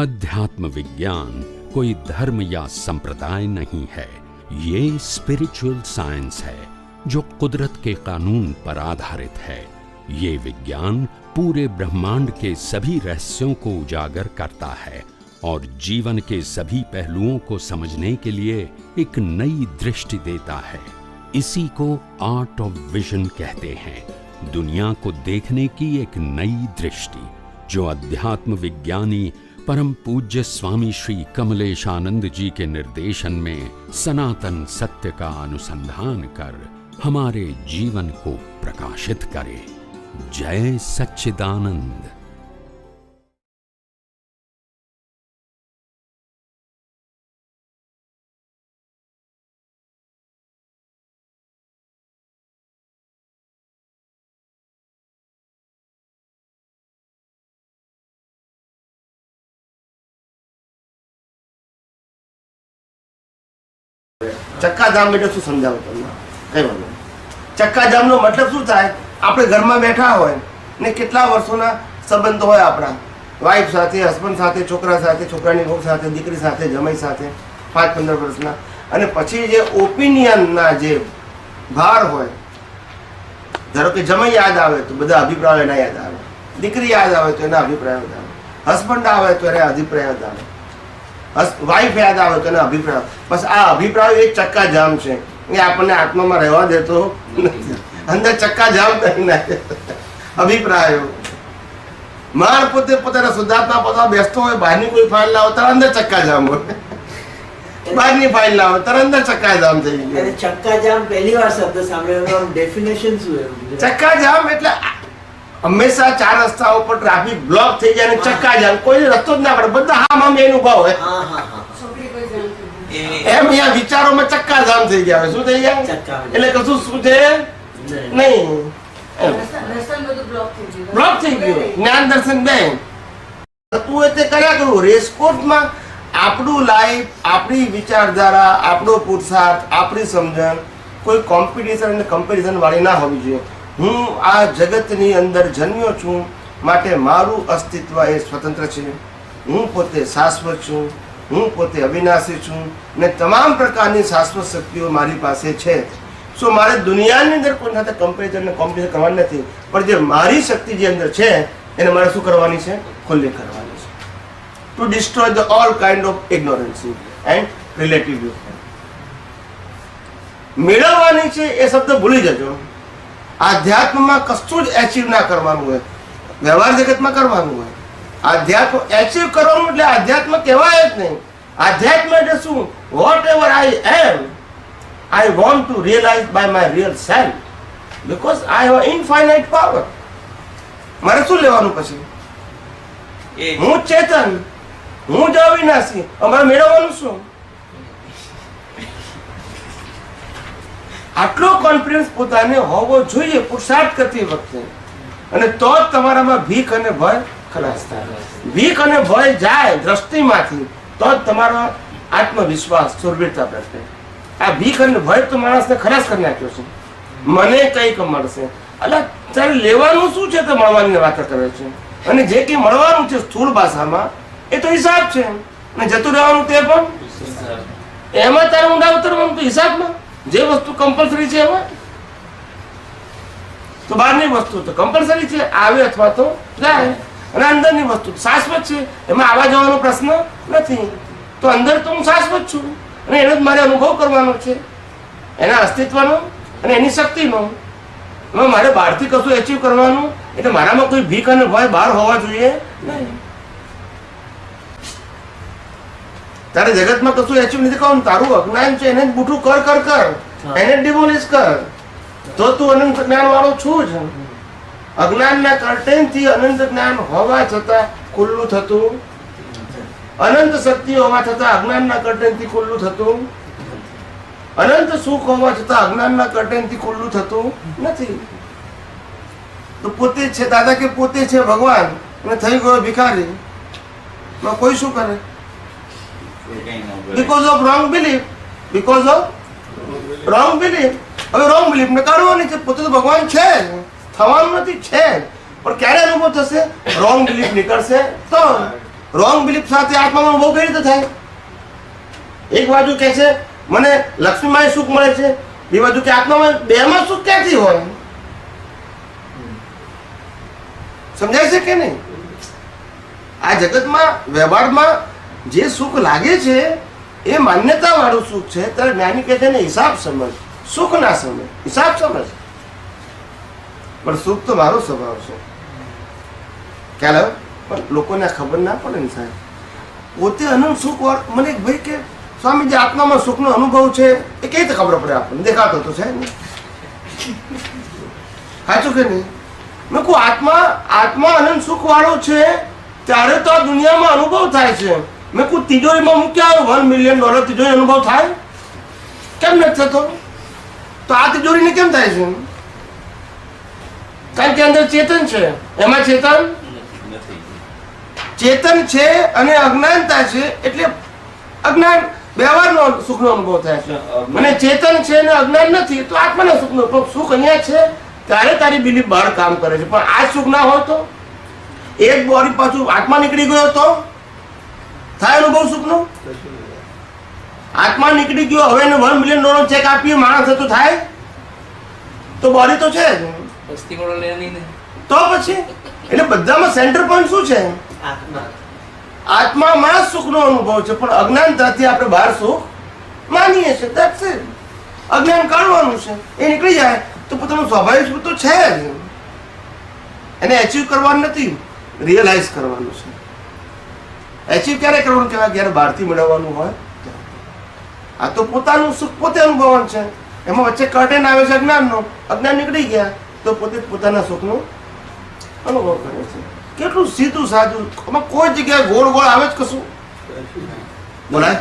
अध्यात्म विज्ञान कोई धर्म या संप्रदाय नहीं है, ये स्पिरिचुअल साइंस है जो कुदरत के कानून पर आधारित है। ये विज्ञान पूरे ब्रह्मांड के सभी रहस्यों को उजागर करता है और जीवन के सभी पहलुओं को समझने के लिए एक नई दृष्टि देता है। इसी को आर्ट ऑफ विजन कहते हैं, दुनिया को देखने की एक नई दृष्टि, जो अध्यात्म विज्ञानी परम पूज्य स्वामी श्री कमलेशानंद जी के निर्देशन में सनातन सत्य का अनुसंधान कर हमारे जीवन को प्रकाशित करे। जय सच्चिदानंद। ચક્કાજામ એટલે શું સમજાવું તમને? કઈ વાંધો નહીં. ચક્કાજામનો મતલબ શું થાય? આપણે ઘરમાં બેઠા હોય ને કેટલા વર્ષોના સંબંધો હોય આપણા, વાઈફ સાથે, હસબન્ડ સાથે, છોકરા સાથે, છોકરાની વહુ સાથે, દીકરી સાથે, જમાઈ સાથે, 5-15 વર્ષના, અને પછી જે ઓપિનિયનના જે ભાર હોય, ધારો કે જમાઈ યાદ આવે તો બધા અભિપ્રાયો એના યાદ આવે, દીકરી યાદ આવે તો એના અભિપ્રાયો યાદ આવે, હસબન્ડ આવે તો એના અભિપ્રાયો યાદ આવે, વાઈફ યાદ આવે તો એના અભિપ્રાય. બસ આ અભિપ્રાય એક ચક્કાજામ છે, એ આપણને આત્મામાં રહેવા દેતો નથી, અંદર ચક્કાજામ કરી નાખે અભિપ્રાયો. માણ પોતે પોતાના શુદ્ધાત્મા પોતા બેસતો હોય, બહારની કોઈ ફાઇલ લાવો તાર અંદર ચક્કાજામ હોય, બહારની ફાઇલ લાવો તાર અંદર ચક્કાજામ થઈ ગયો. ચક્કાજામ પહેલી વાર શબ્દ સાંભળ્યો, ડેફિનેશન શું છે? ચક્કાજામ એટલે હંમેશા 4 રસ્તાઓ પર ટ્રાફિક બ્લોક થઈ જાય અને ચક્કાજામ, કોઈ રસ્તો જ ના પડે, બધા આમ એનું ભાવ હોય એમ. અહીંયા વિચારોમાં ચક્કાજામ થઈ ગયા. શું થઈ ગયા? એટલે કશું શું છે નહીં, બ્લોક થઈ ગયું. જ્ઞાન દર્શન બે તું તે કર્યા કરું. રેસકોર્સમાં આપણું લાઈફ, આપણી વિચારધારા, આપણો પુરુષાર્થ, આપણી સમજણ કોઈ કોમ્પિટિશન અને કમ્પેરિઝન વાળી ના હોવી જોઈએ. હું આ જગતની અંદર જન્મ્યો છું, માટે મારું અસ્તિત્વ એ સ્વતંત્ર છે. હું પોતે શાશ્વત છું, હું પોતે અવિનાશી છું ને તમામ પ્રકારની શાશ્વત શક્તિઓ મારી પાસે છે. સો મારે દુનિયાની અંદર કોઈ સાથે કમ્પેરિઝન ને કોમ્પિટિશન કરવાની નથી, પણ જે મારી શક્તિ જે અંદર છે એને મારે શું કરવાની છે? ખુલ્લી કરવાની છે. To destroy the all kind of ignorance and relative view. મેળવવાની છે એ શબ્દ ભૂલી જજો. આધ્યાત્મમાં કશું જ એચીવ ના કરવાનું હોય, વ્યવહાર જગતમાં કરવાનું હોય. આધ્યાત્મ એચીવ કરવાનું એટલે આધ્યાત્મ કહેવાય જ નહીં. આધ્યાત્મ એટલે શું? Whatever I am, I want to realise by my real self, because I have infinite power. મારે શું લેવાનું પછી? હું ચેતન, હું જ અવિનાશી. અમારે મેળવવાનું શું? આટલો કોન્ફિડન્સ પોતાને હોવો જોઈએ પુરુષાર્થ કરતી વખતે, અને તો જ તમારામાં ભીખ અને ભય ખલાસ થાય. ભીખ અને ભય જાય દ્રષ્ટિમાંથી તો જ તમારો આત્મવિશ્વાસ, સુરવીરતા પ્રગટે. આ ભીખ અને ભય તો માણસને ખલાસ કરી નાખ્યો છે. મને કંઈક મળશે, એટલે તારે લેવાનું શું છે તો મળવાની વાત કરે છે. અને જે કંઈ મળવાનું છે સ્થૂળ ભાષામાં એ તો હિસાબ છે, અને જતું રહેવાનું તે પણ એમાં તારે ઊંડા ઉતરવાનું તો હિસાબમાં. જે વસ્તુ કમ્પલસરી છે એમાં તો બહારની વસ્તુ તો કમ્પલસરી છે, આવે અથવા તો જાય, અને અંદરની વસ્તુ શાશ્વત છે, એમાં આવવા જવાનો પ્રશ્ન નથી. તો અંદર તો હું શાશ્વત છું અને એનો જ મારે અનુભવ કરવાનો છે, એના અસ્તિત્વનો અને એની શક્તિનો. એમાં મારે બહારથી કશું એચીવ કરવાનું એટલે મારામાં કોઈ ભીખ અને ભય બહાર હોવા જોઈએ નહીં. તારે જગતમાં કશું એચીવ નથી કરવાનું. તારું અજ્ઞાન છે એને બૂઠું કર કર કર, એને ડિમોલિશ કર, તો તું અનંત જ્ઞાન વાળો છું જ. અજ્ઞાનના કર્ટેન થી અનંત જ્ઞાન હોવા છતાં ખુલ્લું થતું, અનંત શક્તિ હોવા છતાં અજ્ઞાનના કર્ટેન થી ખુલ્લું થતું, અનંત સુખ હોવા છતાં અજ્ઞાનના કર્ટેન થી ખુલ્લું થતું નથી. તો પોતે છે દાદા કે પોતે છે ભગવાન અને થઈ ગયો ભિખારી, કોઈ શું કરે? because of wrong belief, because of wrong belief. હવે wrong belief ને કાઢવાની છે. પોતે તો ભગવાન છે, થવાનું નથી, છે, પણ ક્યારે અનુભવ થશે? wrong belief નીકળશે તો રોંગ બિલીફ સાથે આત્માનો અનુભવ કઈ રીતે થાય? એક બાજુ કહે છે મને લક્ષ્મીમાં સુખ મળે છે, બીજી બાજુ કે આત્મામાં, બેમાં સુખ ક્યાંથી હોય? સમજાય છે કે નહીં? આ જગતમાં વ્યવહારમાં જે સુખ લાગે છે એ માન્યતા વાળું સુખ છે. ત્યારે જ્ઞાની કહે છે ને હિસાબ સમજ, સુખ ના સમજ, હિસાબ સમજ. પણ સુખ તો મારો સ્વભાવ છે, ખ્યાલ આવે? પણ લોકોને ખબર ના પડે ને સાહેબ. પોતે અનંત સુખ મને એક ભાઈ કે સ્વામી જે આત્મામાં સુખનો અનુભવ છે એ કઈ રીતે ખબર પડે આપણને? દેખાતો તો છે ને, સાચું કે નહીં? મેં કહું આત્મા અનંત સુખ વાળો છે ત્યારે તો આ દુનિયામાં અનુભવ થાય છે. મેં કહું તિજોરીમાં મૂક્યા $1 મિલિયન તિજોરી અનુભવ થાય કેમ નથી થતો? તો આ તિજોરીને કેમ થાય છે? કારણ કે અંદર ચેતન છે. એમાં ચેતન છે અને અજ્ઞાનતા છે, એટલે અજ્ઞાન વ્યવહારનો સુખનો અનુભવ થાય છે. અને ચેતન છે અને અજ્ઞાન નથી તો આત્માના સુખનો. સુખ અહીંયા છે ત્યારે તારી બિલીફ બહાર કામ કરે છે. પણ આ સુખ ના હોય તો એક બોડી પાછું આત્મા નીકળી ગયો તો થાય અનુભવ સુખનો? આત્મા નીકળી ગયો, હવે એને $1 મિલિયન ચેક આપીએ માણસ તો થાય? તો બોડી તો છે જ. તો પછી એટલે બધામાં સેન્ટર પોઈન્ટ શું છે? આત્મામાં સુખનો અનુભવ છે, પણ અજ્ઞાનતાથી આપણે બહાર સુખ માનીએ છીએ. That's it. અજ્ઞાન કાઢવાનું છે, એ નીકળી જાય તો પોતાનું સ્વાભાવિક સુખ તો છે જ. એને એચીવ કરવાનું નથી, રિયલાઇઝ કરવાનું છે. એચીવ ક્યારે કરવાનું કહેવાય? જ્યારે બહારથી મેળવવાનું હોય. આ તો પોતાનું સુખ પોતે અનુભવવાનું છે. એમાં વચ્ચે કર્ટેન આવે છે અજ્ઞાનનો. અજ્ઞાન નીકળી ગયા તો પોતે પોતાના સુખનો અનુભવ કરે છે. કેટલું સીધું સાધું, કોઈ જગ્યાએ ગોળ ગોળ આવે જ કશું બોલાય.